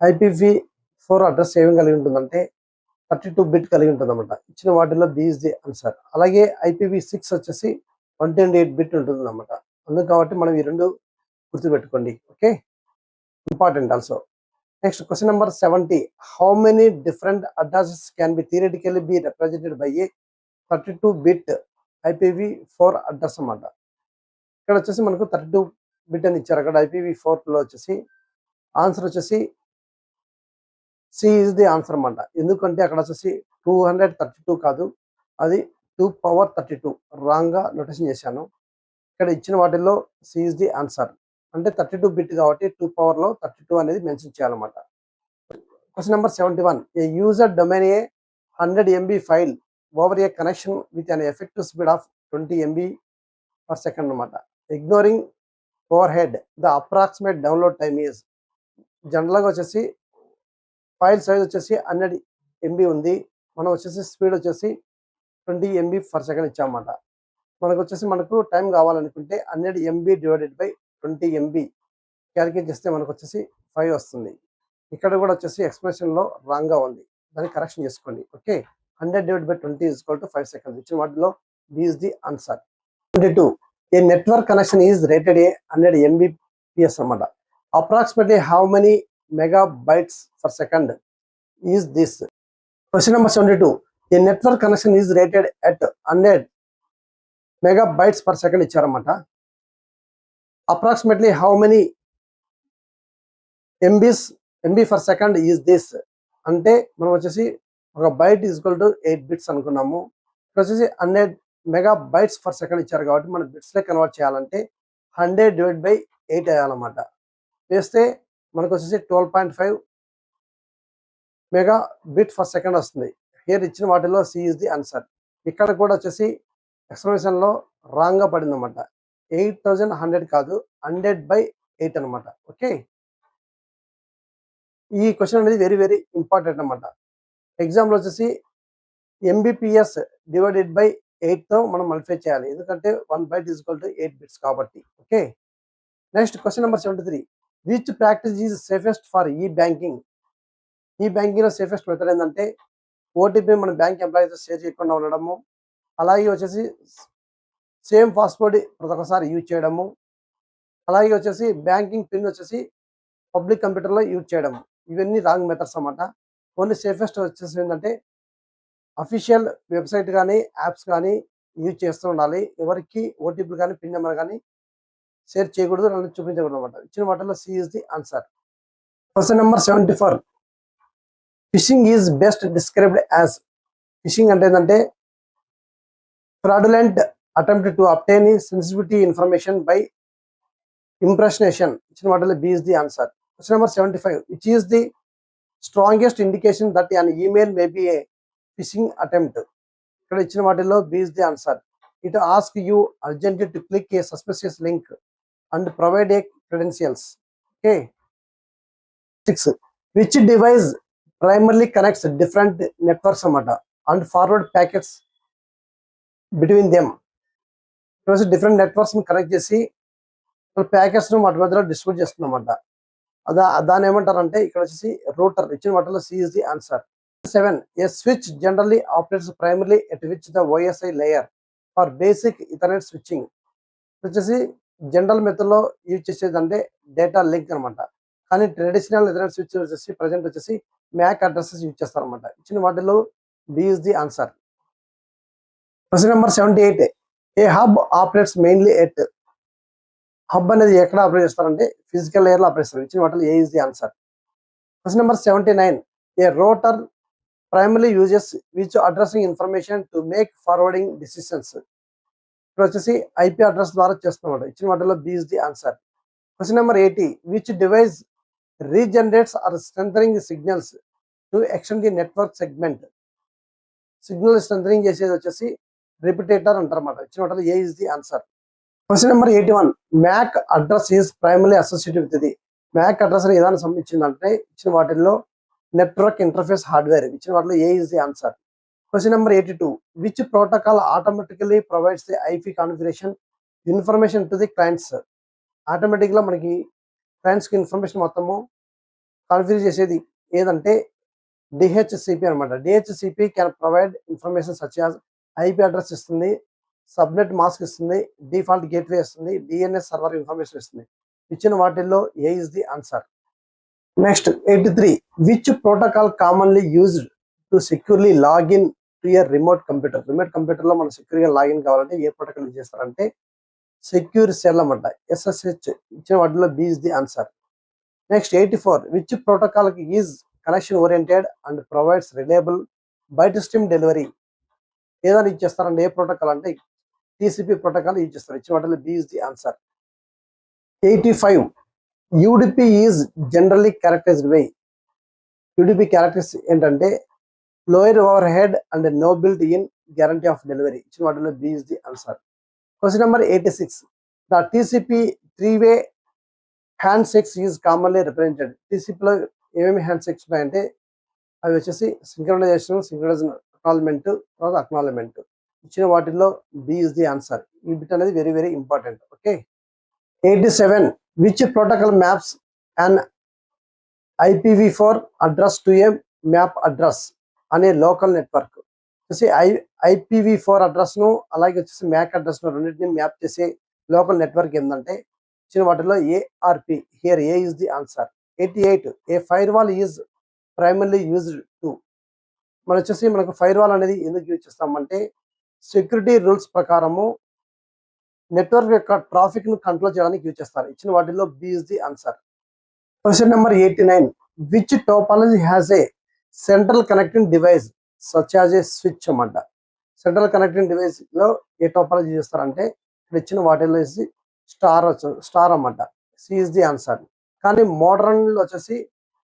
IPv4 address ఏం కలిగి ఉంటుందంటే 32 బిట్ కలిగి ఉంటుంది అనమాట. ఇచ్చిన వాటిలో బి ఇస్ ది ఆన్సర్. అలాగే IPv6 వచ్చేసి 128 బిట్ ఉంటుంది అనమాట. అందుకు కాబట్టి మనం ఈ రెండు గుర్తుపెట్టుకోండి. Okay, important also. Next question number 70. How many different addresses can be theoretically B represented by A 32 bit IPv4 address అన్నమాట. ఇక్కడ వచ్చేసి మనకు 32 బిట్ అని ఇచ్చారు. అక్కడ IPv4 లో వచ్చేసి ఆన్సర్ వచ్చేసి సి ఇస్ ది ఆన్సర్ అన్నమాట. ఎందుకంటే అక్కడ వచ్చేసి 232 కాదు, అది 2 power 32 రాంగ్గా నోటేషన్ చేశాను. ఇక్కడ ఇచ్చిన వాటిల్లో సి ఈజ్ ది ఆన్సర్. అంటే 32 బిట్ కాబట్టి 2 powerలో 32 అనేది మెన్షన్ చేయాలన్నమాట. Question number 71. A user domain a 100 MB file over a connection with an effective speed of 20 MB per second అనమాట. Ignoring overhead the approximate download time is. జనరల్గా వచ్చేసి file size వచ్చేసి 100 MB ఉంది. మనం వచ్చేసి speed వచ్చేసి 20 MB per second ఇచ్చామన్నమాట. మనకు time కావాలనుకుంటే 100 MB divided by 20 MB calculate చేస్తే మనకు వచ్చేసి 5 వస్తుంది. ఇక్కడ కూడా వచ్చేసి ఎక్స్ప్రెషన్లో రాంగ్గా ఉంది, దాన్ని కరెక్షన్ చేసుకోండి. Okay, 100 divide by 20 is equal to 5 seconds. ఇచ్చిన వాటిలో B is the answer. 22. A network connection is rated a 100 Mbps అన్నమాట. Approximately how many megabytes per second is this. Question number 72. A network connection is rated at 100 megabytes per second ఇచ్చారన్నమాట. Approximately how many MB per second is this. అంటే మనం వచ్చేసి ఒక byte is equal to 8 bits అనుకున్నాము. ఇక్కడ వచ్చేసి 100 megabytes per second ఇచ్చారు కాబట్టి మనం బిట్స్లో కన్వర్ట్ చేయాలంటే 100 డివైడ్ బై 8 వేయాలన్నమాట. వేస్తే మనకు వచ్చేసి 12.5 మెగాబిట్ పర్ సెకండ్ వస్తుంది. హియర్ ఇచ్చిన వాటిలో సి ఈజ్ ది ఆన్సర్. ఇక్కడ కూడా వచ్చేసి ఎక్స్ప్లెనేషన్లో రాంగ్గా పడింది అనమాట. 8100 కాదు, 100/8 అనమాట. ఓకే, ఈ క్వశ్చన్ అనేది వెరీ వెరీ ఇంపార్టెంట్ అనమాట. ఎగ్జామ్లో వచ్చేసి MBPS డివైడెడ్ బై 8తో మనం మల్టిప్లై చేయాలి, ఎందుకంటే 1 byte is equal to 8 bits కాబట్టి. Okay, next question number 73. Which practice is safest for ఈ బ్యాంకింగ్. ఈ బ్యాంకింగ్లో సేఫెస్ట్ మెథడ్ ఏంటంటే ఓటీపీ మన బ్యాంక్ ఎంప్లాయీతో షేర్ చేయకుండా ఉండడము, అలాగే వచ్చేసి సేమ్ పాస్వర్డ్ ప్రతి ఒక్కసారి యూజ్ చేయడము, అలాగే వచ్చేసి బ్యాంకింగ్ పిన్ వచ్చేసి పబ్లిక్ కంప్యూటర్లో యూజ్ చేయడము. ఇవన్నీ రాంగ్ మెథడ్స్ అన్నమాట. ఓన్లీ సేఫెస్ట్ వచ్చేసి ఏంటంటే అఫీషియల్ వెబ్సైట్ కానీ యాప్స్ కానీ యూజ్ చేస్తూ ఉండాలి. ఎవరికి ఓటీపీ కానీ పిన్ నెంబర్ కానీ షేర్ చేయకూడదు, నన్ను చూపించకూడదు అనమాట. ఇచ్చిన వాటిలో C is the answer. Question number 74. Phishing is best described as. Phishing అంటే ఏంటంటే fraudulent attempt to obtain sensitivity information by impersonation. ఇచ్చిన వాటిలో B is the answer. Question number 75. Which is the strongest indication that an email may be a phishing attempt. ఇక్కడ ఇచ్చిన వాటిల్లో B is the answer. It ask you urgently to click a suspicious link and provide a credentials. Okay, 6. Which device primarily connects different networks అన్నమాట and forward packets between them. ఇక్కడ different నెట్వర్క్స్ని connect చేసి ప్యాకెట్స్ను వాటి మధ్యలో distribute చేస్తుందన్నమాట. దాన్ని ఏమంటారంటే ఇక్కడ వచ్చేసి రూటర్. ఇచ్చిన వాటిలో C is the answer. 7. A switch generally operates primarily at which the OSI layer for basic ethernet switching. వచ్చేసి జనరల్ మెథడ్లో యూజ్ చేసేది అంటే డేటా లింక్ అనమాట. కానీ ట్రెడిషనల్ ఇథర్నెట్ స్విచ్ వచ్చేసి ప్రజెంట్ వచ్చేసి మ్యాక్ అడ్రసెస్ యూజ్ చేస్తారనమాట. ఇచ్చిన వాటిలో B is the answer. Question number 78. A hub operates mainly at. Hub అనేది ఎక్కడ ఆపరేట్ చేస్తారంటే ఫిజికల్ లేయర్లో ఆపరేట్ చేస్తారు. ఇచ్చిన వాటిలో A is the answer. Question number 79. A router primary uses which addressing information to make forwarding decisions. ఇక్కడ వచ్చేసి IP address ద్వారా చేస్తున్నమాట. ఇచ్చిన వాటిలో B is the answer. Question number 80. Which device regenerates or strengthening signals to extend the network segment. Signal strengthening చేసేది వచ్చేసి repeater అంటారన్నమాట. ఇచ్చిన వాటిలో A is the answer. Question number 81. MAC address is primary associated with the. MAC address అని ఏదైనా సంబంధించిందంటే ఇచ్చిన వాటిల్లో network interface hardware. ఇచ్చిన వాటిలో A is the answer. Question number 82. Which protocol automatically provides the IP configuration information to the clients. ఆటోమేటిక్గా మనకి క్లయింట్స్కి information మొత్తము configure చేసేది ఏదంటే DHCP అనమాట. DHCP can provide information such as IP address ఇస్తుంది, subnet mask ఇస్తుంది, డిఫాల్ట్ గేట్వే ఇస్తుంది, DNS server information ఇస్తుంది. ఇచ్చిన వాటిల్లో A is the answer. Next 83. Which protocol commonly used to securely login to your remote computer. Remote కంప్యూటర్లో మనం సెక్యూర్గా login కావాలంటే ఏ ప్రోటోకాల్ యూజ్ చేస్తారంటే సెక్యూర్ సెల్ అన్నమాట, SSH. ఇచ్చిన వాటిలో B is the answer. Next 84. Which protocol is connection oriented and provides reliable byte stream delivery. ఏదైనా ఇచ్చేస్తారండి. ఏ ప్రోటోకాల్ అంటే టీసీపీ ప్రోటోకాల్ యూజ్ చేస్తారు. ఇచ్చిన వాటిలో B is the answer. 85 UDP is generally characterized by. UDP characters ఏంటంటే lower overhead and no built in guarantee of delivery. ఇచ్చిన వాటిలో B is the answer. Question number 86 the TCP three way handshakes is commonly represented. టీసీపీలో ఏమేమి hand shakes ఉన్నాయంటే అవి వచ్చేసి synchronisation, acknowledgement, తర్వాత acknowledgement. ఇచ్చిన వాటిల్లో బి ఇస్ ది ఆన్సర్. ఈ బిట్ అనేది very very important. Okay. 87 which protocol maps and IPv4 address to A map address అనే లోకల్ నెట్వర్క్. వచ్చేసి IPv4 అడ్రస్ ను అలాగే వచ్చేసి మ్యాక్ అడ్రస్ ను రెండింటిని మ్యాప్ చేసే లోకల్ నెట్వర్క్ ఏంటంటే ఇచ్చిన వాటిలో ARP. Here A is the answer. 88 a firewall is primarily used to. మనకు ఫైర్ వాల్ అనేది ఎందుకు యూజ్ చేస్తామంటే సెక్యూరిటీ రూల్స్ ప్రకారము నెట్వర్క్ యొక్క ట్రాఫిక్ ను కంట్రోల్ చేయడానికి యూజ్ చేస్తారు. ఇచ్చిన వాటిల్లో B is the answer. Question number 89 which topology has a central connecting device such as a switch అన్నమాట. సెంట్రల్ కనెక్టింగ్ డివైస్ లో ఏ టోపాలజీ చేస్తారంటే ఇక్కడ ఇచ్చిన వాటిల్లో స్టార్ అన్నమాట. C is the answer. కానీ మోడర్న్ లో వచ్చేసి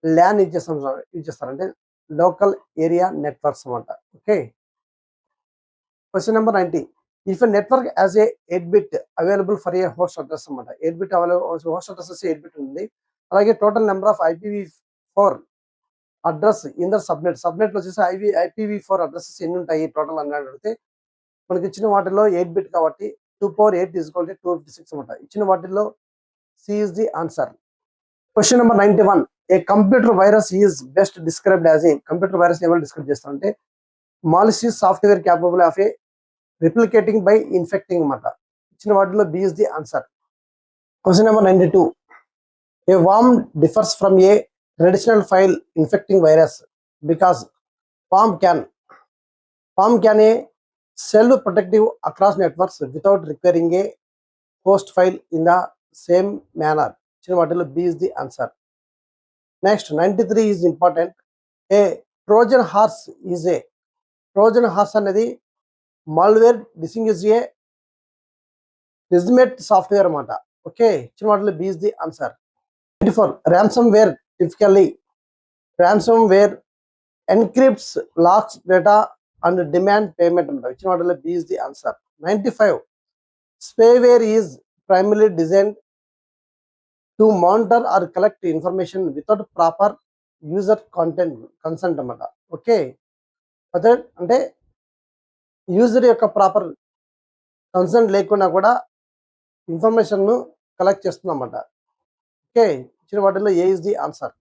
ల్యాన్ యూజ్ చేస్తారంటే లోకల్ ఏరియా నెట్వర్క్స్ అన్నమాట. Okay. Question number 90 if a network as a 8 bit available for a host address అన్నమాట. 8 బిట్ హోస్ట్ అడ్రస్ 8 బిట్ ఉంది. అలాగే total number of IPv4 address in the subnet లో వచ్చేసి IPv4 addresses ఎన్ని ఉంటాయి total అని అడిగితే మనకి ఇచ్చిన వాటిలో 8 బిట్ కాబట్టి 2 power 8 is equal to 256 అన్నమాట. ఇచ్చిన వాటిల్లో C is the answer. Question number 91 a computer virus is best described as a. Computer virus ఎవరు డిస్క్రైబ్ చేస్తారంటే malicious software capable of a replicating by infecting అన్నమాట. ఇచ్చిన వాటిలో B is the answer. Question number 92 a worm differs from a traditional file infecting virus because worm can a self protective across networks without requiring a host file in the same manner. ఇచ్చిన వాటిలో B is the answer. Next 93 is important. A trojan horse అనేది malware distinguish a legitimate software అన్నమాట. Okay. ఇచ్చిన వాటిలో B is the answer. 94 ransomware encrypts locks data and demand payment అన్నమాట. ఇచ్చిన వాటిలో B is the answer. 95 spyware is primarily designed to monitor or collect information without proper user consent అన్నమాట. Okay. అదే అంటే user యొక్క proper consent లేకుండా కూడా information ను కలెక్ట్ చేస్తుంది అన్నమాట. ఓకే. ఇచ్చిన వాటిలో A is the answer.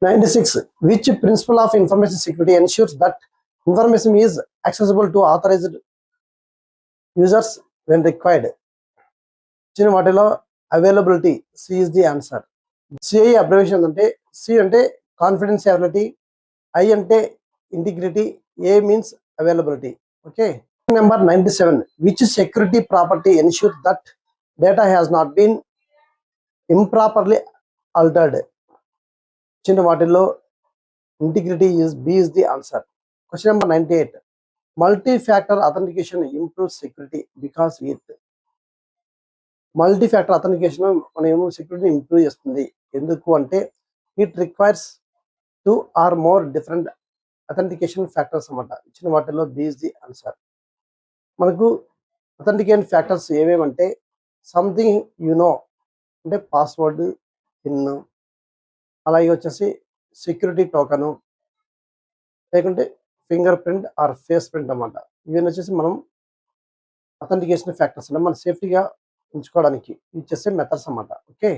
96 which principle of information security ensures that information is accessible to authorized users when required. ఇచ్చిన వాటిలో availability C is the answer. CI abbreviation అంటే సి అంటే కాన్ఫిడెన్షియాలిటీ, ఐ అంటే integrity, A means availability. Okay. Number 97 which security property ensure that data has not been improperly altered. ఇచ్చిన వాటిల్లో integrity is B is the answer. Question number 98 multi-factor authentication improves security because multi-factor authentication మనం security improve చేస్తుంది. ఎందుకు అంటే it requires 2 or more different authentication factors అన్నమాట. ఇచ్చిన వాటిల్లో B is the answer. మనకు అథెంటికేషన్ ఫ్యాక్టర్స్ ఏమేమంటే సంథింగ్ అంటే password, pin, అలాగే వచ్చేసి సెక్యూరిటీ టోకను, లేకుంటే finger print are face print అన్నమాట. ఇవన్నీ వచ్చేసి మనం అథెంటికేషన్ ఫ్యాక్టర్స్ అంటే మన సేఫ్టీగా ఉంచుకోవడానికి యూజ్ చేసే మెథడ్స్ అన్నమాట. Okay.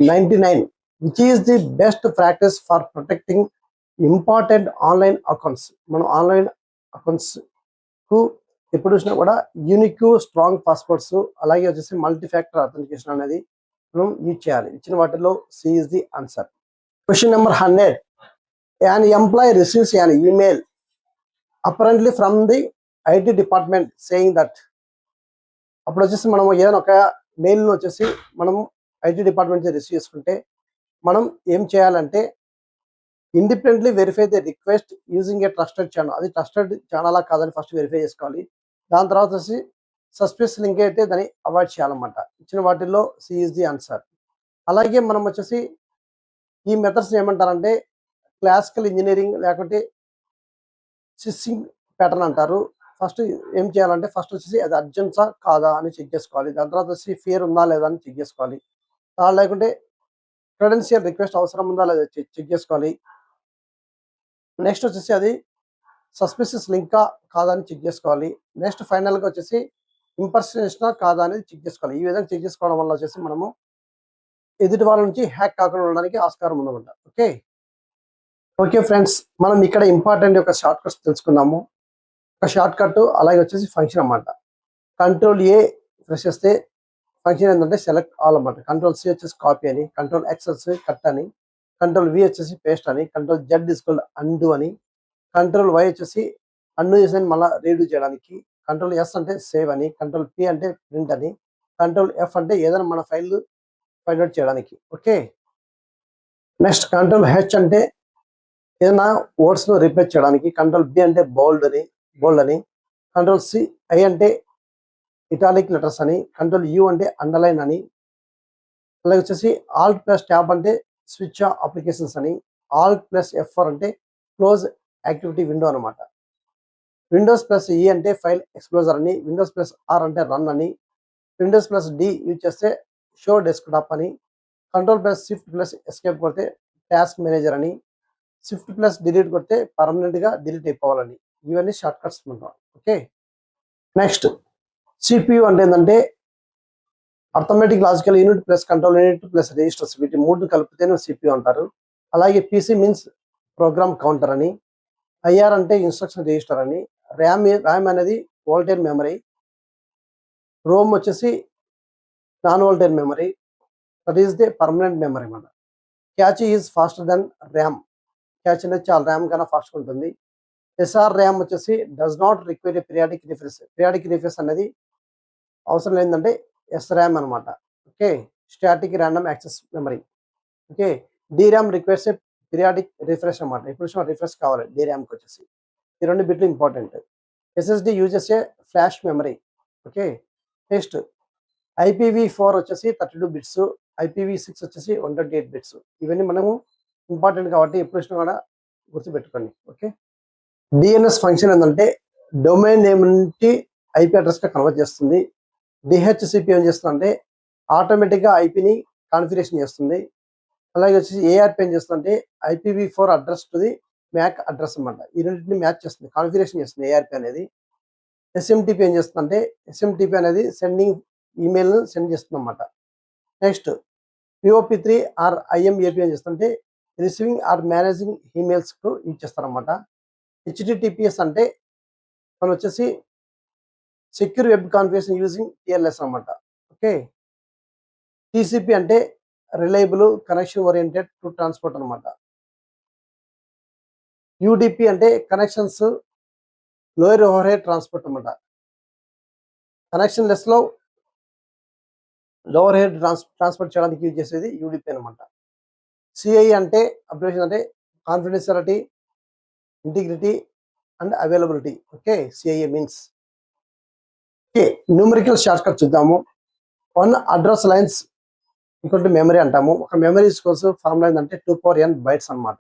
99 which is the best practice for protecting important online accounts. మనం ఆన్లైన్ అకౌంట్స్ కు ఎప్పుడు చూసినా కూడా యూనిక్ స్ట్రాంగ్ పాస్వర్డ్స్ అలాగే వచ్చేసి మల్టీ ఫ్యాక్టర్ అథెంటికేషన్ అనేది మనం యూజ్ చేయాలి. ఇచ్చిన వాటిలో C is the answer. Question number 100 an employee receives an email apparently from the IT department saying that. అప్పుడు వచ్చేసి మనం ఏదైనా ఒక మెయిల్ వచ్చేసి మనం IT డిపార్ట్మెంట్ రిసీవ్ చేసుకుంటే మనం ఏం చేయాలంటే independently verify the request using a trusted channel. అది ట్రస్టెడ్ ఛానలా కాదని ఫస్ట్ వెరిఫై చేసుకోవాలి. దాని తర్వాత వచ్చి సస్పిషియస్ లింక్ అయితే దాన్ని అవాయిడ్ చేయాలన్నమాట. ఇచ్చిన వాటిల్లో సి ఈజ్ ది ఆన్సర్. అలాగే మనం వచ్చేసి ఈ మెథడ్స్ ఏమంటారంటే క్లాసికల్ ఇంజనీరింగ్ లేకుంటే సిస్సింగ్ ప్యాటర్న్ అంటారు. ఫస్ట్ ఏం చేయాలంటే ఫస్ట్ వచ్చేసి అది అర్జెంట్సా కాదా అని చెక్ చేసుకోవాలి. దాని తర్వాత వచ్చి ఫియర్ ఉందా లేదా అని చెక్ చేసుకోవాలి. లేకుంటే క్రెడెన్షియల్ రిక్వెస్ట్ అవసరం ఉందా లేదా చెక్ చేసుకోవాలి. నెక్స్ట్ వచ్చేసి అది సస్పిషియస్ లింకా కాదా అని చెక్ చేసుకోవాలి. నెక్స్ట్ ఫైనల్గా వచ్చేసి ఇంపర్సనేషనా కాదా అనేది చెక్ చేసుకోవాలి. ఈ విధంగా చెక్ చేసుకోవడం వల్ల వచ్చేసి మనము ఎదుటి వాళ్ళ నుంచి హ్యాక్ కాకుండా ఉండడానికి ఆస్కారం ఉందన్నమాట. ఓకే ఫ్రెండ్స్, మనం ఇక్కడ ఇంపార్టెంట్ యొక్క షార్ట్ కట్స్ తెలుసుకున్నాము. ఒక షార్ట్ కట్ అలాగే వచ్చేసి ఫంక్షన్ అన్నమాట. కంట్రోల్ ఏ ప్రెస్ చేస్తే ఫంక్షన్ ఏంటంటే సెలెక్ట్ ఆల్ అన్నమాట. కంట్రోల్ సి వచ్చేసి కాపీ అని, కంట్రోల్ ఎక్స్ వచ్చేసి కట్ అని, కంట్రోల్ వి వచ్చేసి పేస్ట్ అని, కంట్రోల్ జెడ్ ఇస్కోల్ అండు అని, కంట్రోల్ వై వచ్చేసి అన్డు చేసి మళ్ళీ రీడూ చేయడానికి, కంట్రోల్ ఎస్ అంటే సేవ్ అని, కంట్రోల్ పి అంటే ప్రింట్ అని, కంట్రోల్ ఎఫ్ అంటే ఏదైనా మన ఫైల్ ఫైండ్ అవుట్ చేయడానికి. ఓకే, నెక్స్ట్ కంట్రోల్ హెచ్ అంటే ఏదైనా వర్డ్స్ ను రిపేర్ చేయడానికి, కంట్రోల్ బి అంటే బోల్డ్ అని, కంట్రోల్ సి ఐ అంటే ఇటాలిక్ లెటర్స్ అని, కంట్రోల్ యూ అంటే అండర్లైన్ అని, అలాగే వచ్చేసి ఆల్ట్ ప్లస్ ట్యాబ్ అంటే స్విచ్ అప్లికేషన్స్ అని, ఆల్ట్ ప్లస్ F4 అంటే క్లోజ్ యాక్టివిటీ విండో అనమాట. విండోస్ ప్లస్ ఈ అంటే ఫైల్ ఎక్స్ప్లోజర్ అని, విండోస్ ప్లస్ ఆర్ అంటే రన్ అని, విండోస్ ప్లస్ డి యూజ్ చేస్తే షో డెస్క్టాప్ అని, control plus shift plus escape కొడితే టాస్క్ మేనేజర్ అని, షిఫ్ట్ ప్లస్ డిలీట్ కొడితే పర్మనెంట్గా డిలీట్ అయిపోవాలని. ఇవన్నీ షార్ట్ కట్స్ ఉంటాం. ఓకే, నెక్స్ట్ సిపియు అంటే ఏంటంటే arithmetic logical unit plus control unit plus registers, వీటి మూడు కలిపితేనే సిపియు అంటారు. అలాగే పీసీ మీన్స్ ప్రోగ్రామ్ కౌంటర్ అని, ఐఆర్ అంటే ఇన్స్ట్రక్షన్ రిజిస్టర్ అని, ర్యామ్ అనేది వోల్టైల్ మెమరీ, రోమ్ వచ్చేసి non volatile memory, that is the permanent memory అన్నమాట. Cache is faster than RAM, cache అనేది చాలా ర్యామ్ కన్నా ఫాస్ట్గా ఉంటుంది. ఎస్ఆర్ ర్యామ్ వచ్చేసి does not require periodic refresh అనేది అవసరం లేదంటే ఎస్ ర్యామ్ అనమాట. Okay, static random access memory. Okay, DRAM requires a periodic refresh అనమాట. ఇప్పుడు రిఫ్రెష్ కావాలి డిరామ్కి వచ్చేసి. ఈ రెండు బిట్లు important. SSD uses a flash memory. Okay, next IPv4 వచ్చేసి 32 బిట్స్, IPv6 వచ్చేసి 128 బిట్స్. ఇవన్నీ మనము ఇంపార్టెంట్ కాబట్టి ఎప్పుడు వచ్చినా కూడా గుర్తుపెట్టుకోండి. ఓకే, డిఎన్ఎస్ ఫంక్షన్ ఏంటంటే డొమైన్ నేమ్ నుంచి ఐపీ అడ్రస్గా కన్వర్ట్ చేస్తుంది. డిహెచ్సిపి ఏం చేస్తుందంటే ఆటోమేటిక్గా ఐపీని కాన్ఫిగరేషన్ చేస్తుంది. అలాగే వచ్చేసి ఏఆర్పి ఏం చేస్తుందంటే IPv4 address to the MAC address అనమాట. ఈ రెండింటిని మ్యాచ్ చేస్తుంది, కాన్ఫిగరేషన్ చేస్తుంది ఏఆర్పి అనేది. ఎస్ఎంటిపి ఏం చేస్తుందంటే ఎస్ఎంటిపి అనేది సెండింగ్ ఈమెయిల్ సెండ్ చేస్తుంది అనమాట. నెక్స్ట్ POP3 ఆర్ IMAP ఏం చేస్తుందంటే రిసీవింగ్ ఆర్ మేనేజింగ్ ఈమెయిల్స్కు యూజ్ చేస్తారనమాట. HTTPS అంటే మనం వచ్చేసి secure web configuration using TLS అనమాట. ఓకే, TCP అంటే reliable connection oriented to transport అనమాట. UDP అంటే connections lower over head transport అనమాట. కనెక్షన్ లెస్ లో లోవర్ హెడ్ ట్రాన్స్పోర్ట్ చేయడానికి యూజ్ చేసేది UDP అనమాట. CI అంటే అబ్రివేషన్ అంటే confidentiality, integrity and availability. Okay, CIA means. Okay, numerical short cut చూద్దాము. 1 address lines equal to memory అంటాము. ఒక మెమరీ ఈక్వల్స్ ఫార్ములా ఏంటంటే 2n బైట్స్ అనమాట.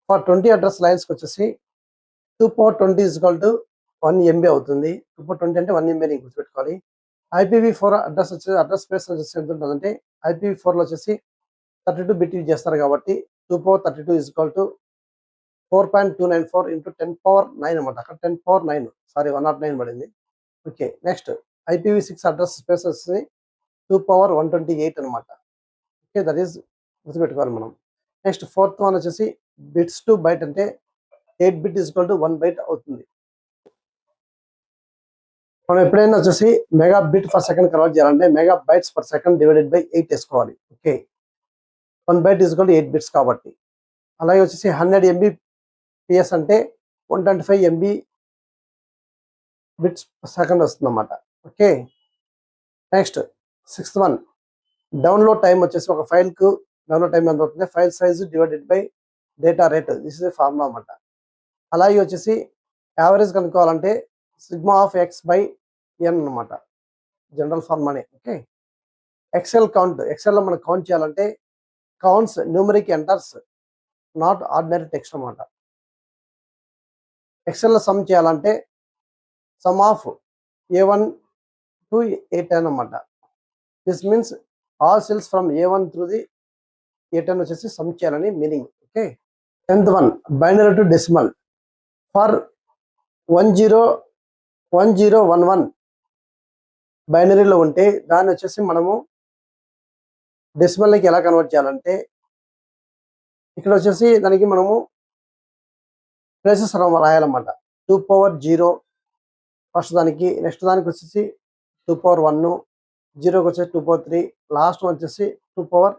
ఫర్ 20 అడ్రస్ లైన్స్కి వచ్చేసి 2/20 ఈక్వల్ టు 1 MB అవుతుంది. 2/20 అంటే 1 MB అని గుర్తుపెట్టుకోవాలి. IPv4 అడ్రస్ వచ్చేసి అడ్రస్ స్పేస్ వచ్చేసి ఎంత ఉంటుందంటే IPv4లో వచ్చేసి 32 బిట్ యూజ్ చేస్తారు కాబట్టి 2/32 ఈక్వల్ టు 4.294 ఇంటూ 10^9 అనమాట. అక్కడ 10^9 సారీ 109 పడింది. Okay, next IPv6 address space వచ్చేసి 2/128 అనమాట. ఓకే, దట్ ఈస్ గుర్తుపెట్టుకోవాలి మనం. నెక్స్ట్ ఫోర్త్ వన్ వచ్చేసి బిట్స్ టు బైట్ అంటే 8 బిట్ ఈక్వల్ టు 1 బైట్ అవుతుంది. మనం ఎప్పుడైనా వచ్చేసి megabit per second convert చేయాలంటే megabytes per second divided by 8 వేసుకోవాలి. Okay, 1 byte equal to 8 bits కాబట్టి. అలాగే వచ్చేసి 100 MBps అంటే 125 MB బిట్స్ పర్ సెకండ్ వస్తుంది అన్నమాట. Okay, next 6th one download time వచ్చేసి ఒక ఫైల్కు డౌన్లోడ్ టైం ఎంత అవుతుంది, file size divided by data rate, this is formula అన్నమాట. అలాగే వచ్చేసి యావరేజ్ కనుక్కోవాలంటే sigma of X by N అనమాట, జనరల్ ఫార్మానే. ఓకే, ఎక్సెల్ కౌంట్, ఎక్సెల్లో మనం కౌంట్ చేయాలంటే counts numeric enters not ordinary text అనమాట. ఎక్సెల్లో సమ్ చేయాలంటే sum of A1 to A10 అనమాట. This means all cells from A1 through the A10 వచ్చేసి సమ్ చేయాలని meaning. Okay, 10th one binary to decimal. For 1011 బైనరీలో ఉంటే దాన్ని వచ్చేసి మనము డెసిమల్కి ఎలా కన్వర్ట్ చేయాలంటే ఇక్కడ వచ్చేసి దానికి మనము ప్లేసెస్ రాయాలన్నమాట. 2 power 0 ఫస్ట్ దానికి, నెక్స్ట్ దానికి వచ్చేసి 2 power 1, 0కి వచ్చేసి 2 power 3, లాస్ట్ వచ్చేసి 2 power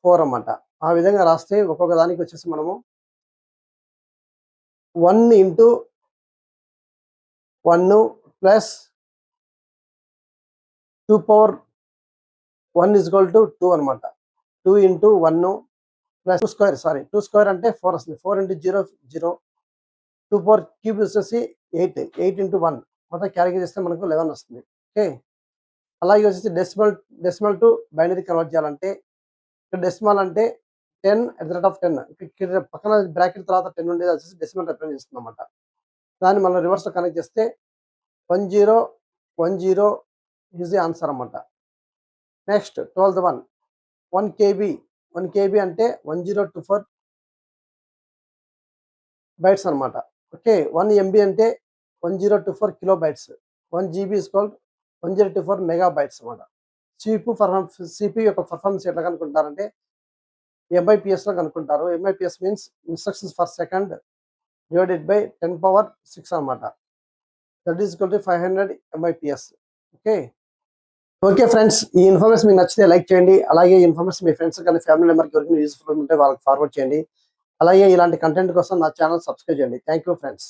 4 అన్నమాట. ఆ విధంగా రాస్తే ఒక్కొక్క దానికి వచ్చేసి మనము 1 into 1 plus 2 power 1 is equal to 2 అనమాట. 2 into 1 plus 2 square, sorry 2 square అంటే 4 వస్తుంది. 4 into 0 0, 2 power క్యూబ్ వచ్చేసి 8, 8 into 1 మొత్తం క్యాలిక్యులేట్ చేస్తే మనకు 11 వస్తుంది. ఓకే, అలాగే వచ్చేసి డెసిమల్ టు బైనరీ కన్వర్ట్ చేయాలంటే ఇక్కడ డెసిమల్ అంటే 10/10, ఇక్కడ పక్కన బ్రాకెట్ తర్వాత 10 ఉండేది వచ్చేసి డెసిమల్ రిప్రజెంట్ చేస్తుంది అనమాట. దాన్ని మనం రివర్స్లో కనెక్ట్ చేస్తే 1010 ఈజ్ ది ఆన్సర్ అన్నమాట. Next 12th one 1 KB, 1 KB అంటే 1024 బైట్స్ అనమాట. ఓకే, 1 MB అంటే 1024 kilobytes. 1 GB is called 1024 megabytes అనమాట. CPU యొక్క పర్ఫార్మెన్స్ ఎట్లా కనుక్కుంటారంటే MIPS లో కనుక్కుంటారు. MIPS means instructions per second divided by 10 power 6 అనమాట. That is equal to 500 MIPS. Okay, okay friends, ఈ information మీకు నచ్చితే లైక్ చేయండి. అలాగే ఈ ఇన్ఫర్మేషన్ మీ ఫ్రెండ్స్ కానీ ఫ్యామిలీ మెంబర్కి ఎవరికి యూస్ఫుల్ ఉంటే వాళ్ళకి ఫార్వర్డ్ చేయండి. అలాగే ఇలాంటి కంటెంట్ కోసం నా ఛానల్ సబ్స్క్రైబ్ చేయండి. Thank you friends.